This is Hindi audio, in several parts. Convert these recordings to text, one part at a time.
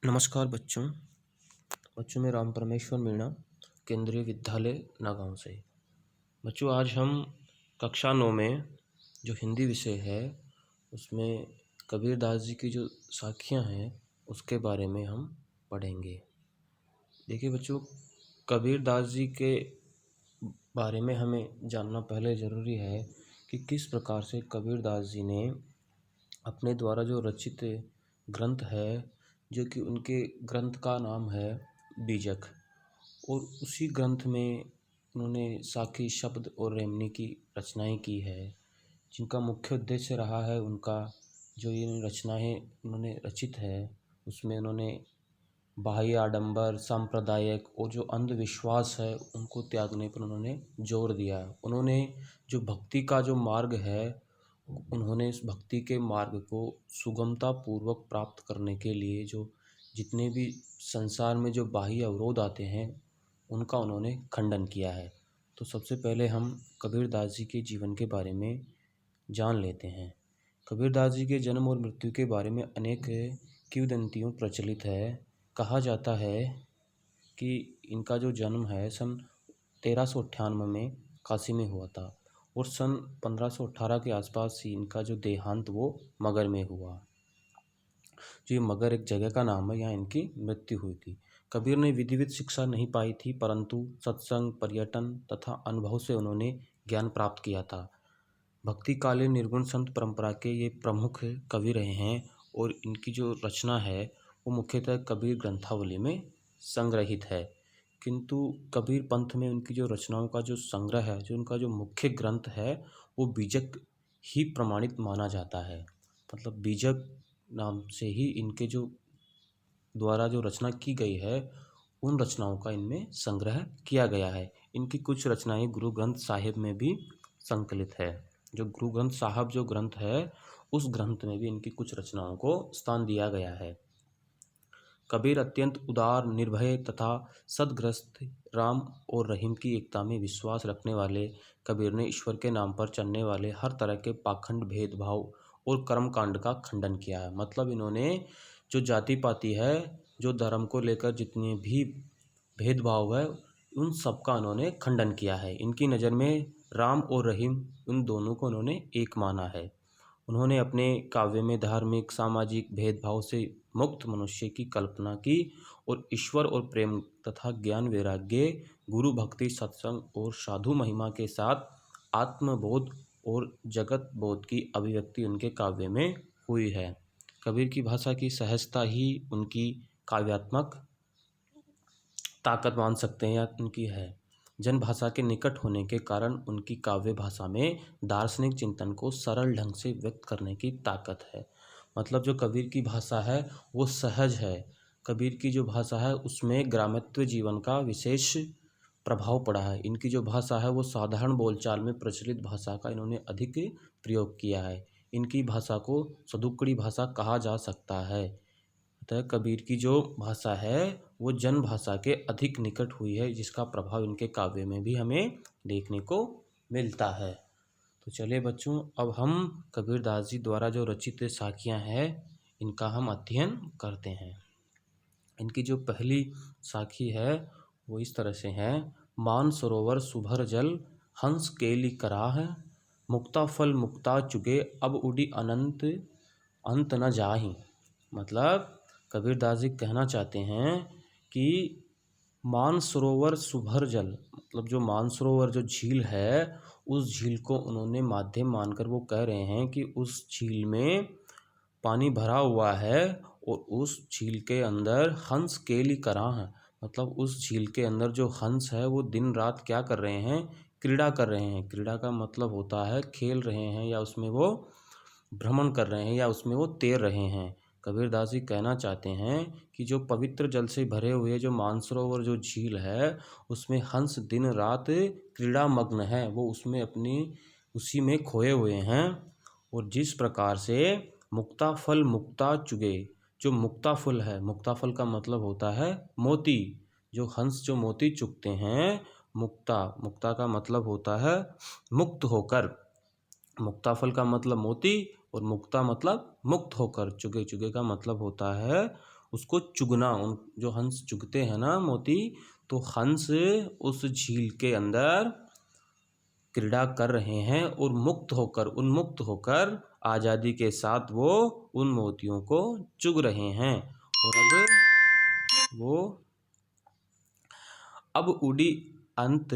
नमस्कार बच्चों। मैं राम परमेश्वर मीणा, केंद्रीय विद्यालय नागांव से। बच्चों, आज हम कक्षा 9 में जो हिंदी विषय है उसमें कबीरदास जी की जो साखियाँ हैं उसके बारे में हम पढ़ेंगे। देखिए बच्चों, कबीरदास जी के बारे में हमें जानना पहले ज़रूरी है कि किस प्रकार से कबीरदास जी ने अपने द्वारा जो रचित ग्रंथ है, जो कि उनके ग्रंथ का नाम है बीजक, और उसी ग्रंथ में उन्होंने साखी शब्द और रेमनी की रचनाएं की है, जिनका मुख्य उद्देश्य रहा है उनका जो ये रचनाएं उन्होंने रचित है उसमें उन्होंने बाह्य आडंबर, सांप्रदायिक और जो अंधविश्वास है उनको त्यागने पर उन्होंने जोर दिया है। उन्होंने जो भक्ति का जो मार्ग है, उन्होंने इस भक्ति के मार्ग को सुगमता पूर्वक प्राप्त करने के लिए जो जितने भी संसार में जो बाह्य अवरोध आते हैं उनका उन्होंने खंडन किया है। तो सबसे पहले हम कबीरदास जी के जीवन के बारे में जान लेते हैं। कबीरदास जी के जन्म और मृत्यु के बारे में अनेक किंवदंतियों प्रचलित है। कहा जाता है कि इनका जो जन्म है सन 1398 में काशी में हुआ था और सन 1518 के आसपास ही इनका जो देहांत वो मगर में हुआ। जो ये मगर एक जगह का नाम है, यहाँ इनकी मृत्यु हुई थी। कबीर ने विधिवत शिक्षा नहीं पाई थी, परंतु सत्संग, पर्यटन तथा अनुभव से उन्होंने ज्ञान प्राप्त किया था। भक्तिकालीन निर्गुण संत परंपरा के ये प्रमुख कवि रहे हैं और इनकी जो रचना है वो मुख्यतः कबीर ग्रंथावली में संग्रहित है। किंतु कबीर पंथ में उनकी जो रचनाओं का जो संग्रह है, जो उनका जो मुख्य ग्रंथ है वो बीजक ही प्रमाणित माना जाता है। मतलब बीजक नाम से ही इनके जो द्वारा जो रचना की गई है उन रचनाओं का इनमें संग्रह किया गया है। इनकी कुछ रचनाएं गुरु ग्रंथ साहिब में भी संकलित है। जो गुरु ग्रंथ साहब जो ग्रंथ है उस ग्रंथ में भी इनकी कुछ रचनाओं को स्थान दिया गया है। कबीर अत्यंत उदार, निर्भय तथा सद्ग्रस्त, राम और रहीम की एकता में विश्वास रखने वाले कबीर ने ईश्वर के नाम पर चलने वाले हर तरह के पाखंड, भेदभाव और कर्मकांड का खंडन किया है। मतलब इन्होंने जो जाति पाति है, जो धर्म को लेकर जितने भी भेदभाव है, उन सब का उन्होंने खंडन किया है। इनकी नज़र में राम और रहीम उन दोनों को उन्होंने एक माना है। उन्होंने अपने काव्य में धार्मिक, सामाजिक भेदभाव से मुक्त मनुष्य की कल्पना की और ईश्वर और प्रेम तथा ज्ञान, वैराग्य, गुरु भक्ति, सत्संग और साधु महिमा के साथ आत्मबोध और जगत बोध की अभिव्यक्ति उनके काव्य में हुई है। कबीर की भाषा की सहजता ही उनकी काव्यात्मक ताकत मान सकते हैं या उनकी है। जन भाषा के निकट होने के कारण उनकी काव्य भाषा में दार्शनिक चिंतन को सरल ढंग से व्यक्त करने की ताकत है। मतलब जो कबीर की भाषा है वो सहज है। कबीर की जो भाषा है उसमें ग्राम्यत्व जीवन का विशेष प्रभाव पड़ा है। इनकी जो भाषा है वो साधारण बोलचाल में प्रचलित भाषा का इन्होंने अधिक प्रयोग किया है। इनकी भाषा को सदुक्कड़ी भाषा कहा जा सकता है। अतः कबीर की जो भाषा है वो जन भाषा के अधिक निकट हुई है, जिसका प्रभाव इनके काव्य में भी हमें देखने को मिलता है। तो चलिए बच्चों, अब हम कबीरदास जी द्वारा जो रचित साखियाँ हैं इनका हम अध्ययन करते हैं। इनकी जो पहली साखी है वो इस तरह से है। मान सरोवर सुभर जल, हंस केली कराह, मुक्ता फल मुक्ता चुगे, अब उड़ी अनंत अंत न जाहि। मतलब कबीरदास जी कहना चाहते हैं कि मानसरोवर सुभर जल, मतलब जो मानसरोवर जो झील है उस झील को उन्होंने माध्यम मानकर वो कह रहे हैं कि उस झील में पानी भरा हुआ है और उस झील के अंदर हंस केली करा है। मतलब उस झील के अंदर जो हंस है वो दिन रात क्या कर रहे हैं, क्रीड़ा कर रहे हैं। क्रीड़ा का मतलब होता है खेल रहे हैं या उसमें वो भ्रमण कर रहे हैं या उसमें वो तैर रहे हैं। कबीरदास जी कहना चाहते हैं कि जो पवित्र जल से भरे हुए जो मानसरोवर जो झील है उसमें हंस दिन रात क्रीड़ा मग्न है, वो उसमें अपनी उसी में खोए हुए हैं। और जिस प्रकार से मुक्ता फल मुक्ता चुगे, जो मुक्ता फल है, मुक्ता फल का मतलब होता है मोती, जो हंस जो मोती चुगते हैं, मुक्ता, मुक्ता का मतलब होता है मुक्त होकर। मुक्ता फल का मतलब मोती और मुक्ता मतलब मुक्त होकर। चुगे, चुगे का मतलब होता है उसको चुगना। उन जो हंस चुगते हैं ना मोती, तो हंस उस झील के अंदर क्रीड़ा कर रहे हैं और उन्मुक्त होकर आज़ादी के साथ वो उन मोतियों को चुग रहे हैं। और अब उड़ी अंत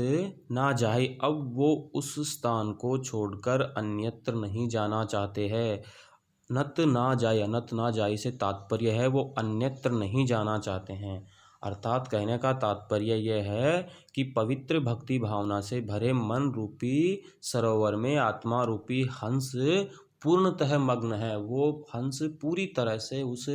ना जाए, अब वो उस स्थान को छोड़कर अन्यत्र नहीं जाना चाहते हैं। नत ना जाए, अनत ना जाए से तात्पर्य है वो अन्यत्र नहीं जाना चाहते हैं। अर्थात कहने का तात्पर्य यह है कि पवित्र भक्ति भावना से भरे मन रूपी सरोवर में आत्मा रूपी हंस पूर्णतः मग्न है। वो हंस पूरी तरह से उस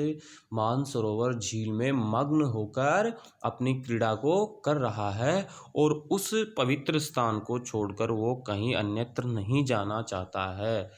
मानसरोवर झील में मग्न होकर अपनी क्रीड़ा को कर रहा है और उस पवित्र स्थान को छोड़कर वो कहीं अन्यत्र नहीं जाना चाहता है।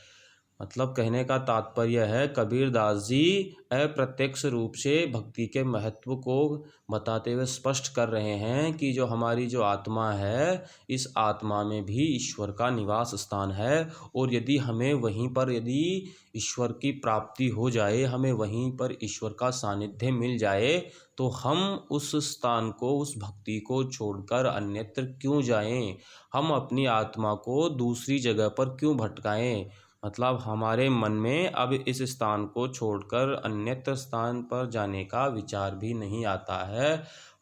मतलब कहने का तात्पर्य है, कबीरदास जी अप्रत्यक्ष रूप से भक्ति के महत्व को बताते हुए स्पष्ट कर रहे हैं कि जो हमारी जो आत्मा है, इस आत्मा में भी ईश्वर का निवास स्थान है। और यदि हमें वहीं पर यदि ईश्वर की प्राप्ति हो जाए, हमें वहीं पर ईश्वर का सानिध्य मिल जाए, तो हम उस स्थान को, उस भक्ति को छोड़कर अन्यत्र क्यों जाएं? हम अपनी आत्मा को दूसरी जगह पर क्यों भटकाएं? मतलब हमारे मन में अब इस स्थान को छोड़कर अन्यत्र स्थान पर जाने का विचार भी नहीं आता है।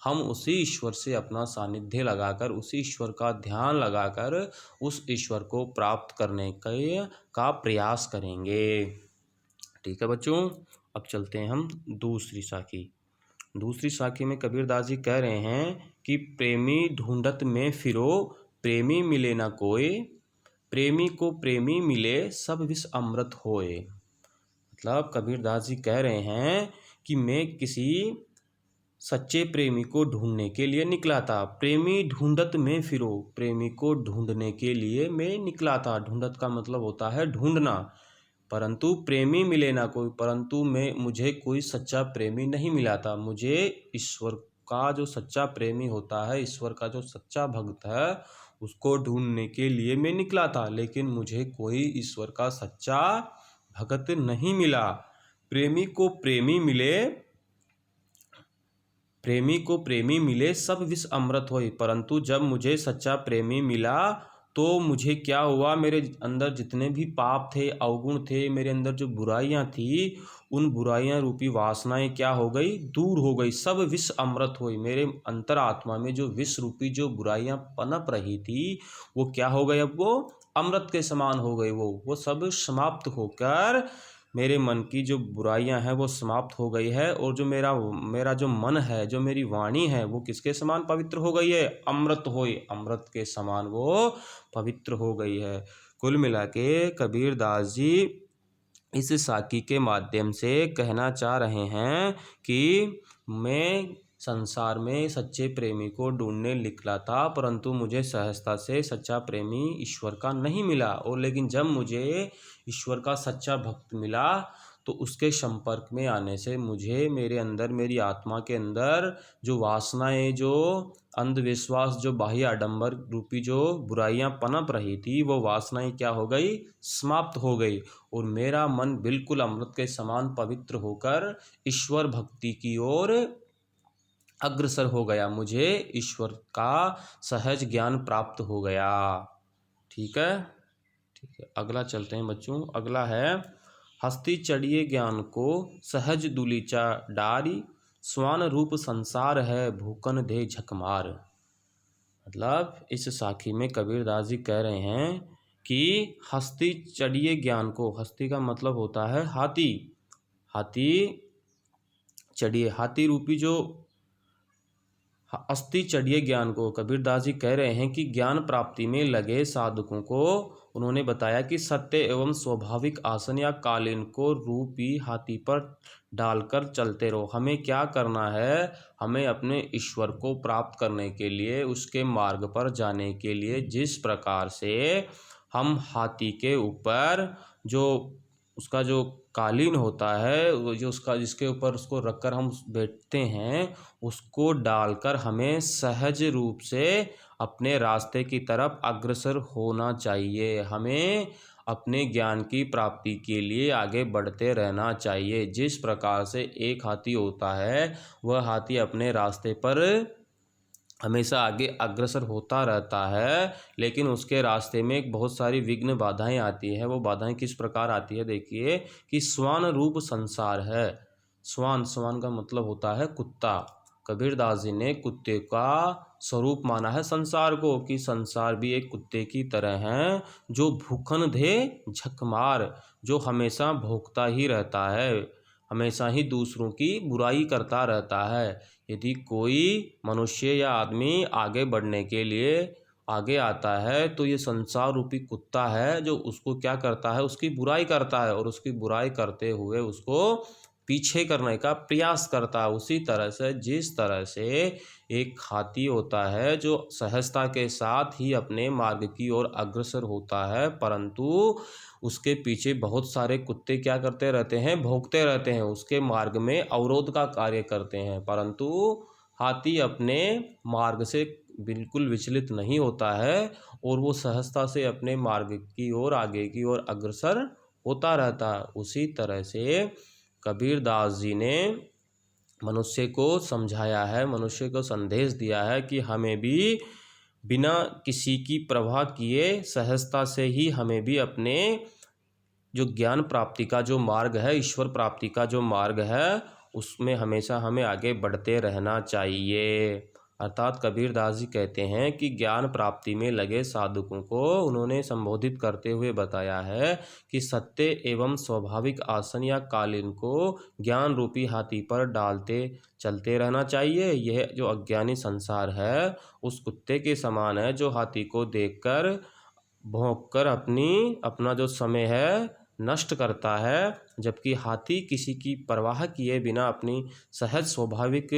हम उसी ईश्वर से अपना सानिध्य लगाकर, उसी ईश्वर का ध्यान लगाकर उस ईश्वर को प्राप्त करने का प्रयास करेंगे। ठीक है बच्चों, अब चलते हैं हम दूसरी साखी। दूसरी साखी में कबीरदास जी कह रहे हैं कि प्रेमी ढूंढत में फिरो, प्रेमी मिले ना कोई, प्रेमी को प्रेमी मिले सब विष अमृत होए। मतलब कबीरदास जी कह रहे हैं कि मैं किसी सच्चे प्रेमी को ढूंढने के लिए निकला था। प्रेमी ढूंढत में फिरो, प्रेमी को ढूंढने के लिए मैं निकला था। ढूंढत का मतलब होता है ढूंढना। परंतु प्रेमी मिले ना कोई, परंतु मुझे कोई सच्चा प्रेमी नहीं मिला था। मुझे ईश्वर का जो सच्चा प्रेमी होता है, ईश्वर का जो सच्चा भक्त है, उसको ढूंढने के लिए मैं निकला था, लेकिन मुझे कोई ईश्वर का सच्चा भक्त नहीं मिला। प्रेमी को प्रेमी मिले सब विष अमृत होए। परंतु जब मुझे सच्चा प्रेमी मिला तो मुझे क्या हुआ, मेरे अंदर जितने भी पाप थे, अवगुण थे, मेरे अंदर जो बुराइयां थी, उन बुराइयां रूपी वासनाएं क्या हो गई, दूर हो गई। सब विष अमृत हुई। मेरे अंतरात्मा में जो विष रूपी जो बुराइयां पनप रही थी, वो क्या हो गई, अब वो अमृत के समान हो गई। वो सब समाप्त होकर मेरे मन की जो बुराइयां हैं वो समाप्त हो गई है। और जो मेरा जो मन है, जो मेरी वाणी है, वो किसके समान पवित्र हो गई है, अमृत होई, अमृत के समान वो पवित्र हो गई है। कुल मिला के कबीरदास जी इस साखी के माध्यम से कहना चाह रहे हैं कि मैं संसार में सच्चे प्रेमी को ढूंढने निकला था, परंतु मुझे सहजता से सच्चा प्रेमी ईश्वर का नहीं मिला। और लेकिन जब मुझे ईश्वर का सच्चा भक्त मिला, तो उसके संपर्क में आने से मुझे मेरे अंदर, मेरी आत्मा के अंदर जो वासनाएं, जो अंधविश्वास, जो बाह्य आडंबर रूपी जो बुराइयां पनप रही थी, वो वासनाएं क्या हो गई, समाप्त हो गई। और मेरा मन बिल्कुल अमृत के समान पवित्र होकर ईश्वर भक्ति की ओर अग्रसर हो गया। मुझे ईश्वर का सहज ज्ञान प्राप्त हो गया। ठीक है, ठीक है। अगला चलते हैं बच्चों। अगला है, हस्ती चढ़िए ज्ञान को सहज दुलीचा डारी, स्वान रूप संसार है भूकन दे झकमार। मतलब इस साखी में कबीरदास जी कह रहे हैं कि हस्ती चढ़िए ज्ञान को, हस्ती का मतलब होता है हाथी, हाथी चढ़िए, हाथी रूपी जो हस्ती चढ़िए ज्ञान को। कबीरदास जी कह रहे हैं कि ज्ञान प्राप्ति में लगे साधकों को उन्होंने बताया कि सत्य एवं स्वाभाविक आसन या कालीन को रूपी हाथी पर डालकर चलते रहो। हमें क्या करना है, हमें अपने ईश्वर को प्राप्त करने के लिए, उसके मार्ग पर जाने के लिए जिस प्रकार से हम हाथी के ऊपर जो उसका जो कालीन होता है, वो जो उसका जिसके ऊपर उसको रखकर हम बैठते हैं, उसको डालकर हमें सहज रूप से अपने रास्ते की तरफ अग्रसर होना चाहिए। हमें अपने ज्ञान की प्राप्ति के लिए आगे बढ़ते रहना चाहिए। जिस प्रकार से एक हाथी होता है, वह हाथी अपने रास्ते पर हमेशा आगे अग्रसर होता रहता है, लेकिन उसके रास्ते में बहुत सारी विघ्न बाधाएं आती है। वो बाधाएं किस प्रकार आती है, देखिए कि स्वान रूप संसार है। स्वान, स्वान का मतलब होता है कुत्ता। कबीरदास जी ने कुत्ते का स्वरूप माना है संसार को, कि संसार भी एक कुत्ते की तरह है, जो भूखन दे झक मार, जो हमेशा भौंकता ही रहता है, हमेशा ही दूसरों की बुराई करता रहता है। यदि कोई मनुष्य या आदमी आगे बढ़ने के लिए आगे आता है, तो ये संसार रूपी कुत्ता है जो उसको क्या करता है, उसकी बुराई करता है, और उसकी बुराई करते हुए उसको पीछे करने का प्रयास करता है। उसी तरह से जिस तरह से एक हाथी होता है जो सहजता के साथ ही अपने मार्ग की ओर अग्रसर होता है, परंतु उसके पीछे बहुत सारे कुत्ते क्या करते रहते हैं, भौंकते रहते हैं, उसके मार्ग में अवरोध का कार्य करते हैं। परंतु हाथी अपने मार्ग से बिल्कुल विचलित नहीं होता है, और वो सहजता से अपने मार्ग की ओर आगे की ओर अग्रसर होता रहता है। उसी तरह से कबीरदास जी ने मनुष्य को समझाया है, मनुष्य को संदेश दिया है कि हमें भी बिना किसी की परवाह किए सहजता से ही हमें भी अपने जो ज्ञान प्राप्ति का जो मार्ग है, ईश्वर प्राप्ति का जो मार्ग है, उसमें हमेशा हमें आगे बढ़ते रहना चाहिए। अर्थात कबीरदास जी कहते हैं कि ज्ञान प्राप्ति में लगे साधकों को उन्होंने संबोधित करते हुए बताया है कि सत्य एवं स्वाभाविक आसन या कालीन को ज्ञान रूपी हाथी पर डालते चलते रहना चाहिए। यह जो अज्ञानी संसार है उस कुत्ते के समान है, जो हाथी को देखकर भौंककर अपना जो समय है नष्ट करता है, जबकि हाथी किसी की परवाह किए बिना अपनी सहज स्वाभाविक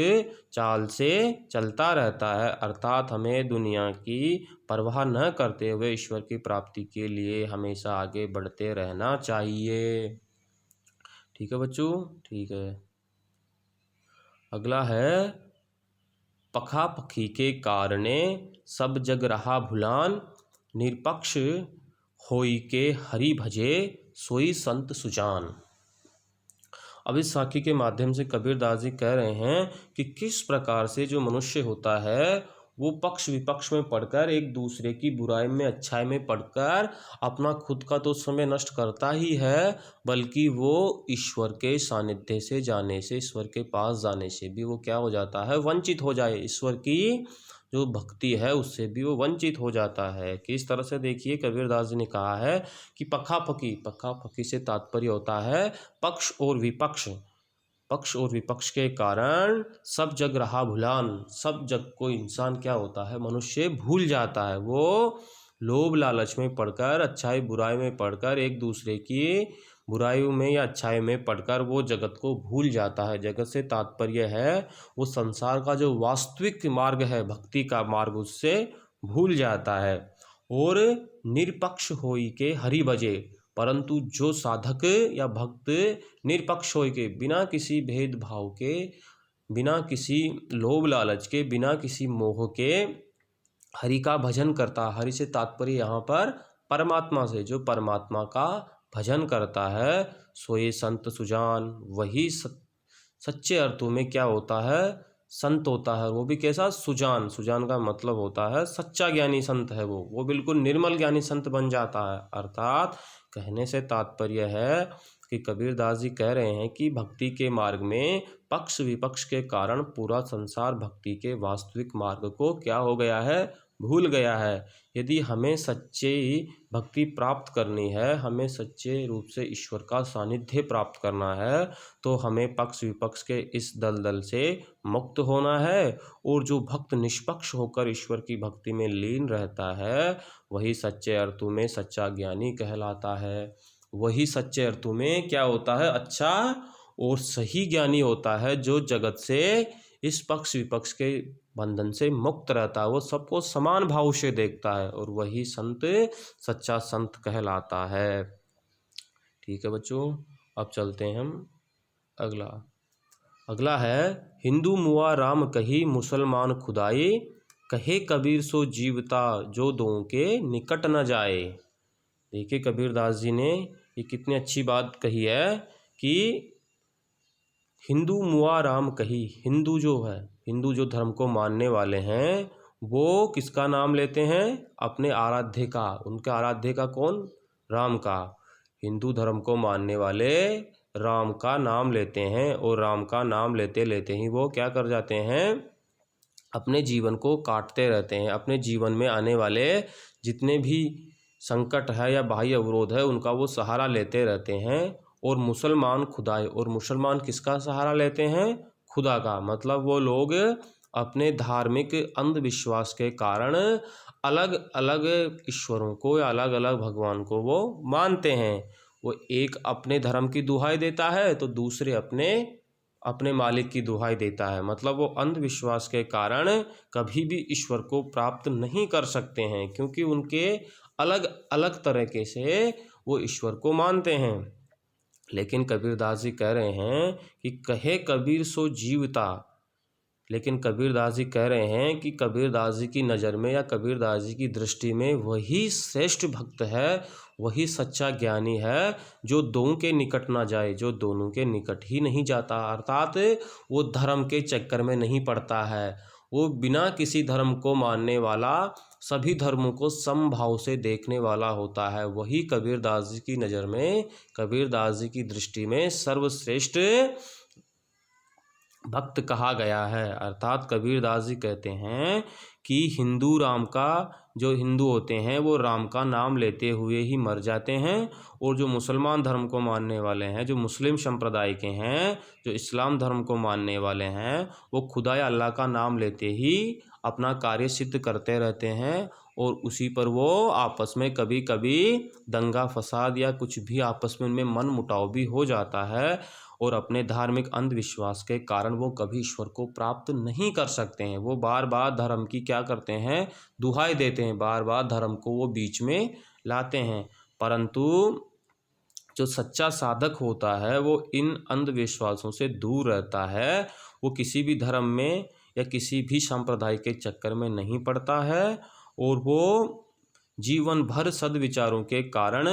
चाल से चलता रहता है। अर्थात हमें दुनिया की परवाह न करते हुए ईश्वर की प्राप्ति के लिए हमेशा आगे बढ़ते रहना चाहिए। ठीक है बच्चों, ठीक है। अगला है, पखा पखी के कारणे सब जग रहा भुलान, निरपक्ष होई के हरि भजे सोई संत सुजान। अब इस साखी के माध्यम से कबीरदास जी कह रहे हैं कि किस प्रकार से जो मनुष्य होता है वो पक्ष विपक्ष में पढ़कर, एक दूसरे की बुराई में अच्छाई में पढ़कर अपना खुद का तो समय नष्ट करता ही है, बल्कि वो ईश्वर के सानिध्य से जाने से, ईश्वर के पास जाने से भी वो क्या हो जाता है, वंचित हो जाए। ईश्वर की जो भक्ति है उससे भी वो वंचित हो जाता है। किस तरह से, देखिए कबीरदास जी ने कहा है कि पखा पखी, पखा पखी से तात्पर्य होता है पक्ष और विपक्ष। पक्ष और विपक्ष के कारण सब जग रहा भुलान, सब जग को इंसान क्या होता है, मनुष्य भूल जाता है। वो लोभ लालच में पढ़कर, अच्छाई बुराई में पढ़कर, एक दूसरे की बुराइयों में या अच्छाई में पढ़कर वो जगत को भूल जाता है। जगत से तात्पर्य है वो संसार का जो वास्तविक मार्ग है, भक्ति का मार्ग, उससे भूल जाता है। और निरपक्ष होई के हरि भजे, परंतु जो साधक या भक्त निरपक्ष होई के, बिना किसी भेदभाव के, बिना किसी लोभ लालच के, बिना किसी मोह के हरि का भजन करता। हरि से तात्पर्य यहाँ पर परमात्मा से, जो परमात्मा का भजन करता है, सोए संत सुजान, वही सच्चे अर्थों में क्या होता है, संत होता है। वो भी कैसा, सुजान। सुजान का मतलब होता है सच्चा ज्ञानी संत है वो बिल्कुल निर्मल ज्ञानी संत बन जाता है। अर्थात कहने से तात्पर्य है कि कबीरदास जी कह रहे हैं कि भक्ति के मार्ग में पक्ष विपक्ष के कारण पूरा संसार भक्ति के वास्तविक मार्ग को क्या हो गया है, भूल गया है। यदि हमें सच्चे भक्ति प्राप्त करनी है, हमें सच्चे रूप से ईश्वर का सानिध्य प्राप्त करना है, तो हमें पक्ष विपक्ष के इस दलदल से मुक्त होना है। और जो भक्त निष्पक्ष होकर ईश्वर की भक्ति में लीन रहता है, वही सच्चे अर्थों में सच्चा ज्ञानी कहलाता है। वही सच्चे अर्थों में क्या होता है, अच्छा और सही ज्ञानी होता है, जो जगत से, इस पक्ष विपक्ष के बंधन से मुक्त रहता है। वो सबको समान भाव से देखता है, और वही संत सच्चा संत कहलाता है। ठीक है बच्चों, अब चलते हैं हम अगला है, हिंदू मुआ राम कही मुसलमान खुदाई, कहे कबीर सो जीवता जो दों के निकट न जाए। देखिए कबीरदास जी ने ये कितनी अच्छी बात कही है कि हिंदू मुआ राम कही। हिंदू जो है, हिंदू जो धर्म को मानने वाले हैं, वो किसका नाम लेते हैं? अपने आराध्य का। उनके आराध्य का कौन? राम का। हिंदू धर्म को मानने वाले राम का नाम लेते हैं, और राम का नाम लेते लेते ही वो क्या कर जाते हैं? अपने जीवन को काटते रहते हैं। अपने जीवन में आने वाले जितने भी संकट है या बाह्य अवरोध है, उनका वो सहारा लेते रहते हैं। और मुसलमान खुदाई, और मुसलमान किसका सहारा लेते हैं? खुदा का। मतलब वो लोग अपने धार्मिक अंधविश्वास के कारण अलग अलग ईश्वरों को या अलग अलग भगवान को वो मानते हैं। वो एक अपने धर्म की दुहाई देता है तो दूसरे अपने अपने मालिक की दुहाई देता है। मतलब वो अंधविश्वास के कारण कभी भी ईश्वर को प्राप्त नहीं कर सकते हैं, क्योंकि उनके अलग अलग तरीके से वो ईश्वर को मानते हैं। लेकिन कबीरदास जी कह रहे हैं कि कहे कबीर सो जीवता। लेकिन कबीरदास जी कह रहे हैं कि कबीरदास जी की नज़र में या कबीरदास जी की दृष्टि में वही श्रेष्ठ भक्त है, वही सच्चा ज्ञानी है जो दोनों के निकट ना जाए, जो दोनों के निकट ही नहीं जाता। अर्थात वो धर्म के चक्कर में नहीं पड़ता है। वो बिना किसी धर्म को मानने वाला, सभी धर्मों को समभाव से देखने वाला होता है। वही कबीरदास जी की नज़र में, कबीरदास जी की दृष्टि में सर्वश्रेष्ठ भक्त कहा गया है। अर्थात कबीरदास जी कहते हैं कि हिंदू राम का, जो हिंदू होते हैं वो राम का नाम लेते हुए ही मर जाते हैं, और जो मुसलमान धर्म को मानने वाले हैं, जो मुस्लिम संप्रदाय के हैं, जो इस्लाम धर्म को मानने वाले हैं, वो खुदा या अल्लाह का नाम लेते ही अपना कार्य सिद्ध करते रहते हैं। और उसी पर वो आपस में कभी कभी दंगा फसाद या कुछ भी आपस में उनमें मन मुटाव भी हो जाता है, और अपने धार्मिक अंधविश्वास के कारण वो कभी ईश्वर को प्राप्त नहीं कर सकते हैं। वो बार बार धर्म की क्या करते हैं? दुहाई देते हैं, बार बार धर्म को वो बीच में लाते हैं। परंतु जो सच्चा साधक होता है वो इन अंधविश्वासों से दूर रहता है। वो किसी भी धर्म में या किसी भी संप्रदाय के चक्कर में नहीं पड़ता है, और वो जीवन भर सद्विचारों के कारण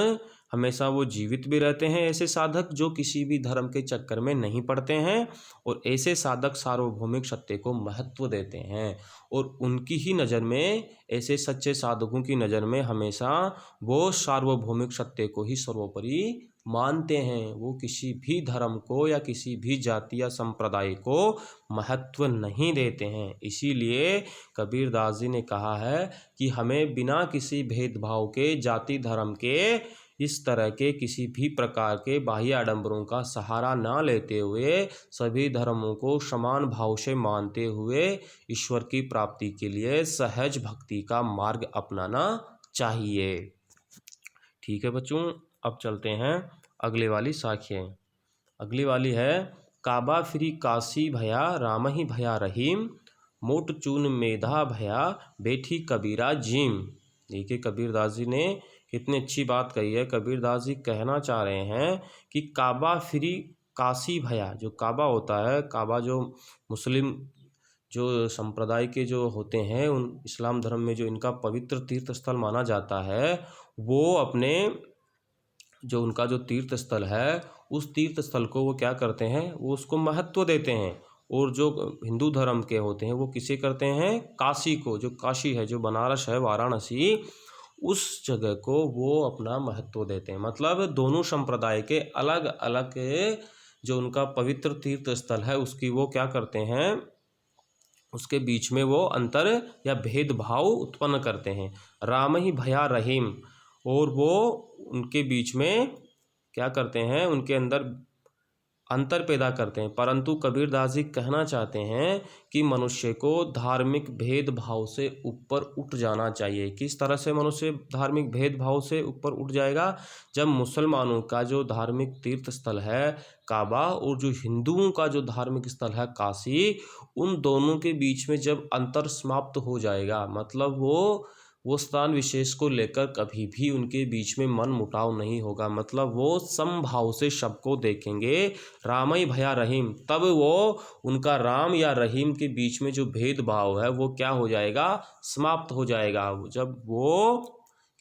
हमेशा वो जीवित भी रहते हैं। ऐसे साधक जो किसी भी धर्म के चक्कर में नहीं पड़ते हैं, और ऐसे साधक सार्वभौमिक सत्य को महत्व देते हैं। और उनकी ही नज़र में, ऐसे सच्चे साधकों की नज़र में हमेशा वो सार्वभौमिक सत्य को ही सर्वोपरि मानते हैं। वो किसी भी धर्म को या किसी भी जाति या संप्रदाय को महत्व नहीं देते हैं। इसीलिए कबीरदास जी ने कहा है कि हमें बिना किसी भेदभाव के, जाति धर्म के, इस तरह के किसी भी प्रकार के बाह्य आडंबरों का सहारा ना लेते हुए, सभी धर्मों को समान भाव से मानते हुए ईश्वर की प्राप्ति के लिए सहज भक्ति का मार्ग अपनाना चाहिए। ठीक है बच्चों, अब चलते हैं अगले वाली साखियाँ। अगली वाली है काबा फिरी काशी भया राम ही भया रहीम, मोट चून मेधा भया बैठी कबीरा जीम। देखिए कबीरदास जी ने कितनी अच्छी बात कही है। कबीरदास जी कहना चाह रहे हैं कि काबा फिरी काशी भया, जो काबा होता है, काबा जो मुस्लिम जो संप्रदाय के जो होते हैं, उन इस्लाम धर्म में जो इनका पवित्र तीर्थ स्थल माना जाता है, वो अपने जो उनका जो तीर्थ स्थल है, उस तीर्थ स्थल को वो क्या करते हैं? वो उसको महत्व देते हैं। और जो हिंदू धर्म के होते हैं वो किसे करते हैं? काशी को, जो काशी है, जो बनारस है, वाराणसी, उस जगह को वो अपना महत्व देते हैं। मतलब दोनों संप्रदाय के अलग अलग जो उनका पवित्र तीर्थ स्थल है उसकी वो क्या करते हैं? उसके बीच में वो अंतर या भेदभाव उत्पन्न करते हैं। राम ही भया रहीम, और वो उनके बीच में क्या करते हैं? उनके अंदर अंतर पैदा करते हैं। परंतु कबीरदास जी कहना चाहते हैं कि मनुष्य को धार्मिक भेदभाव से ऊपर उठ जाना चाहिए। किस तरह से मनुष्य धार्मिक भेदभाव से ऊपर उठ जाएगा? जब मुसलमानों का जो धार्मिक तीर्थ स्थल है काबा, और जो हिंदुओं का जो धार्मिक स्थल है काशी, उन दोनों के बीच में जब अंतर समाप्त हो जाएगा, मतलब वो स्थान विशेष को लेकर कभी भी उनके बीच में मन मुटाव नहीं होगा। मतलब वो समभाव से सबको देखेंगे, राम ही भया रहीम। तब वो उनका राम या रहीम के बीच में जो भेदभाव है वो क्या हो जाएगा? समाप्त हो जाएगा। जब वो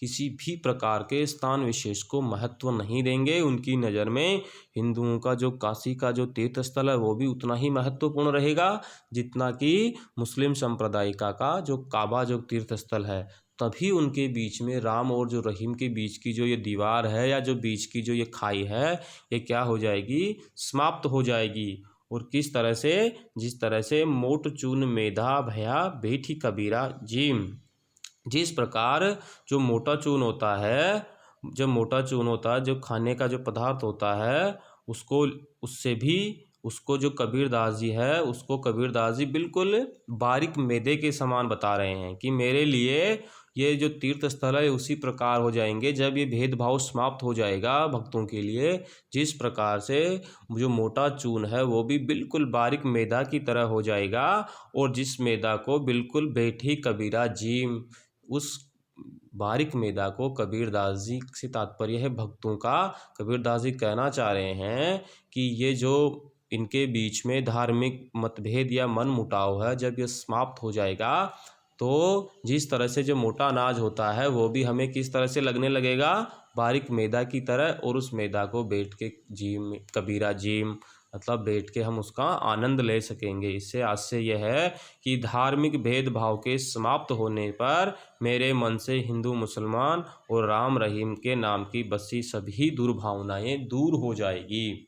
किसी भी प्रकार के स्थान विशेष को महत्व नहीं देंगे। उनकी नज़र में हिंदुओं का जो काशी का जो तीर्थ स्थल है वो भी उतना ही महत्वपूर्ण रहेगा जितना कि मुस्लिम संप्रदाय का जो काबा जो तीर्थ स्थल है। तभी उनके बीच में राम और जो रहीम के बीच की जो ये दीवार है या जो बीच की जो ये खाई है ये क्या हो जाएगी, समाप्त हो जाएगी। और किस तरह से, जिस तरह से मोट चून मेधा भया बेठी कबीरा जीम, जिस प्रकार जो मोटा चून होता है, जो मोटा चून होता है, जो खाने का जो पदार्थ होता है उसको, उससे भी उसको जो कबीरदास जी है उसको कबीरदास जी बिल्कुल बारीक मैदे के समान बता रहे हैं कि मेरे लिए ये जो तीर्थ स्थल है उसी प्रकार हो जाएंगे जब ये भेदभाव समाप्त हो जाएगा भक्तों के लिए। जिस प्रकार से जो मोटा चून है वो भी बिल्कुल बारीक मैदा की तरह हो जाएगा और जिस मैदा को बिल्कुल बैठी कबीरा जीम, उस बारीक मैदा को कबीरदास जी से तात्पर्य है भक्तों का। कबीरदास जी कहना चाह रहे हैं कि ये जो इनके बीच में धार्मिक मतभेद या मन मुटाव है जब ये समाप्त हो जाएगा तो जिस तरह से जो मोटा अनाज होता है वो भी हमें किस तरह से लगने लगेगा, बारीक मैदा की तरह। और उस मैदा को बैठ के जीम, कबीरा जीम मतलब बैठ के हम उसका आनंद ले सकेंगे। इससे आशय यह है कि धार्मिक भेदभाव के समाप्त होने पर मेरे मन से हिंदू मुसलमान और राम रहीम के नाम की बसी सभी दुर्भावनाएं दूर हो जाएगी।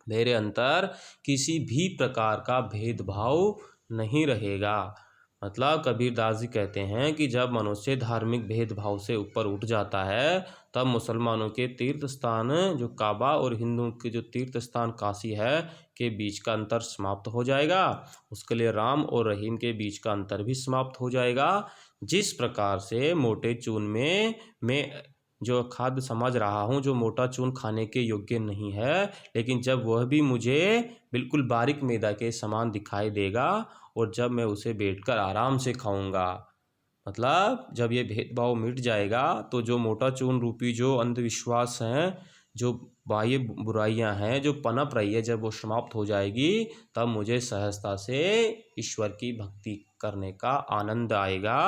मेरे अंतर किसी भी प्रकार का भेदभाव नहीं रहेगा। मतलब कबीरदास जी कहते हैं कि जब मनुष्य धार्मिक भेदभाव से ऊपर उठ जाता है तब मुसलमानों के तीर्थ स्थान जो काबा और हिंदुओं के जो तीर्थ स्थान काशी है के बीच का अंतर समाप्त हो जाएगा। उसके लिए राम और रहीम के बीच का अंतर भी समाप्त हो जाएगा। जिस प्रकार से मोटे चून में मैं जो खाद्य समझ रहा हूँ जो मोटा चून खाने के योग्य नहीं है, लेकिन जब वह भी मुझे बिल्कुल बारीक मैदा के समान दिखाई देगा और जब मैं उसे बैठकर आराम से खाऊंगा, मतलब जब ये भेदभाव मिट जाएगा तो जो मोटा चून रूपी जो अंधविश्वास हैं, जो बाह्य बुराइयां हैं जो पनप रही है, जब वो समाप्त हो जाएगी तब मुझे सहजता से ईश्वर की भक्ति करने का आनंद आएगा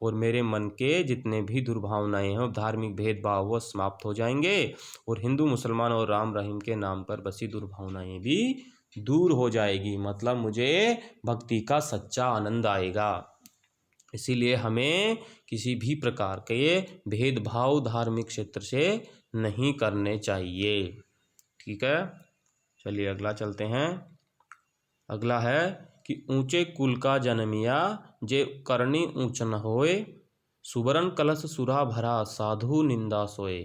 और मेरे मन के जितने भी दुर्भावनाएं हैं धार्मिक भेदभाव वो समाप्त हो जाएंगे और हिंदू मुसलमान और राम रहीम के नाम पर बसी दुर्भावनाएं भी दूर हो जाएगी। मतलब मुझे भक्ति का सच्चा आनंद आएगा। इसीलिए हमें किसी भी प्रकार के भेदभाव धार्मिक क्षेत्र से नहीं करने चाहिए। ठीक है, चलिए अगला चलते हैं। अगला है कि ऊंचे कुल का जन्मिया जे करनी ऊंच न होए, सुबरन कलश सुरा भरा साधु निंदा सोए।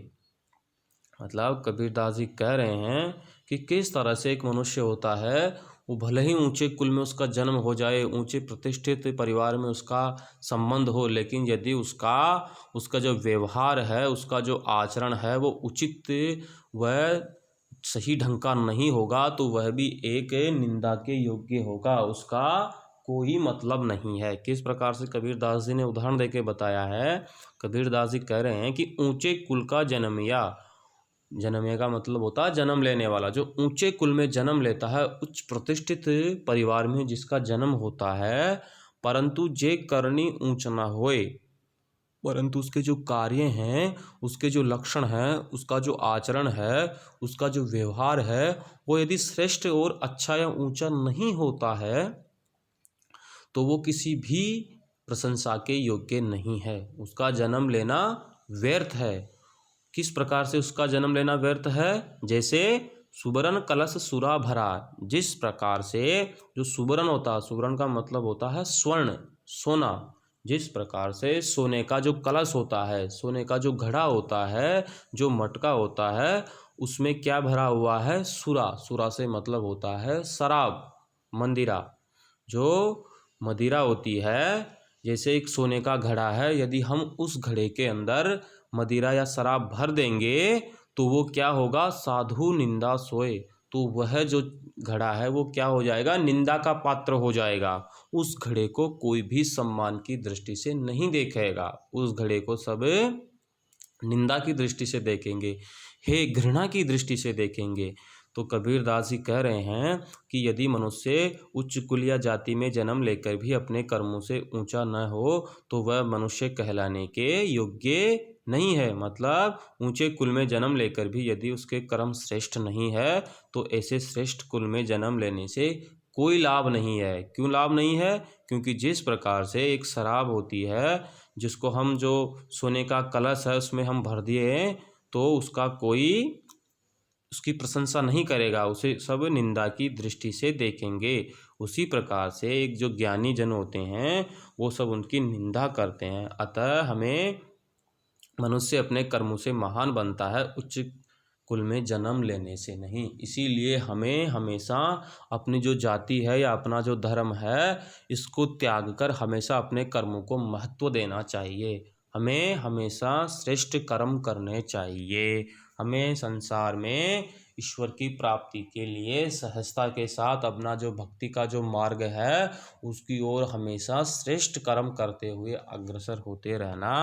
मतलब कबीरदास जी कह रहे हैं कि किस तरह से एक मनुष्य होता है, वो भले ही ऊंचे कुल में उसका जन्म हो जाए, ऊंचे प्रतिष्ठित परिवार में उसका संबंध हो, लेकिन यदि उसका जो व्यवहार है, उसका जो आचरण है वो उचित वह सही ढंग का नहीं होगा तो वह भी एक निंदा के योग्य होगा, उसका कोई मतलब नहीं है। किस प्रकार से कबीरदास जी ने उदाहरण देके बताया है। कबीरदास जी कह रहे हैं कि ऊंचे कुल का जन्मिया, जन्मे का मतलब होता है जन्म लेने वाला, जो ऊंचे कुल में जन्म लेता है, उच्च प्रतिष्ठित परिवार में जिसका जन्म होता है, परंतु जे करनी ऊंच न होए, परंतु उसके जो कार्य हैं, उसके जो लक्षण हैं, उसका जो आचरण है, उसका जो व्यवहार है वो यदि श्रेष्ठ और अच्छा या ऊंचा नहीं होता है तो वो किसी भी प्रशंसा के योग्य नहीं है, उसका जन्म लेना व्यर्थ है। किस प्रकार से उसका जन्म लेना व्यर्थ है? जैसे सुबरन कलश सुरा भरा, जिस प्रकार से जो सुबरन होता है, सुबरन का मतलब होता है स्वर्ण, सोना, जिस प्रकार से सोने का जो कलश होता है, सोने का जो घड़ा होता है, जो मटका होता है, उसमें क्या भरा हुआ है? सुरा। सुरा से मतलब होता है शराब, मंदिरा। जो मदिरा होती है, जैसे एक सोने का घड़ा है, यदि हम उस घड़े के अंदर मदिरा या शराब भर देंगे तो वो क्या होगा? साधु निंदा सोए, तो वह जो घड़ा है वो क्या हो जाएगा? निंदा का पात्र हो जाएगा। उस घड़े को कोई भी सम्मान की दृष्टि से नहीं देखेगा, उस घड़े को सब निंदा की दृष्टि से देखेंगे, हे घृणा की दृष्टि से देखेंगे। तो कबीरदास जी कह रहे हैं कि यदि मनुष्य उच्च कुल या जाति में जन्म लेकर भी अपने कर्मों से ऊंचा न हो तो वह मनुष्य कहलाने के योग्य नहीं है। मतलब ऊंचे कुल में जन्म लेकर भी यदि उसके कर्म श्रेष्ठ नहीं है तो ऐसे श्रेष्ठ कुल में जन्म लेने से कोई लाभ नहीं है। क्यों लाभ नहीं है? क्योंकि जिस प्रकार से एक शराब होती है जिसको हम जो सोने का कलश है उसमें हम भर दिए तो उसका कोई उसकी प्रशंसा नहीं करेगा, उसे सब निंदा की दृष्टि से देखेंगे। उसी प्रकार से एक जो ज्ञानी जन होते हैं वो सब उनकी निंदा करते हैं। अतः हमें मनुष्य अपने कर्मों से महान बनता है, उच्च कुल में जन्म लेने से नहीं। इसीलिए हमें हमेशा अपनी जो जाति है या अपना जो धर्म है इसको त्याग कर हमेशा अपने कर्मों को महत्व देना चाहिए। हमें हमेशा श्रेष्ठ कर्म करने चाहिए। हमें संसार में ईश्वर की प्राप्ति के लिए सहजता के साथ अपना जो भक्ति का जो मार्ग है उसकी ओर हमेशा श्रेष्ठ कर्म करते हुए अग्रसर होते रहना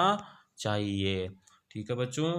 चाहिए। ठीक है बच्चों।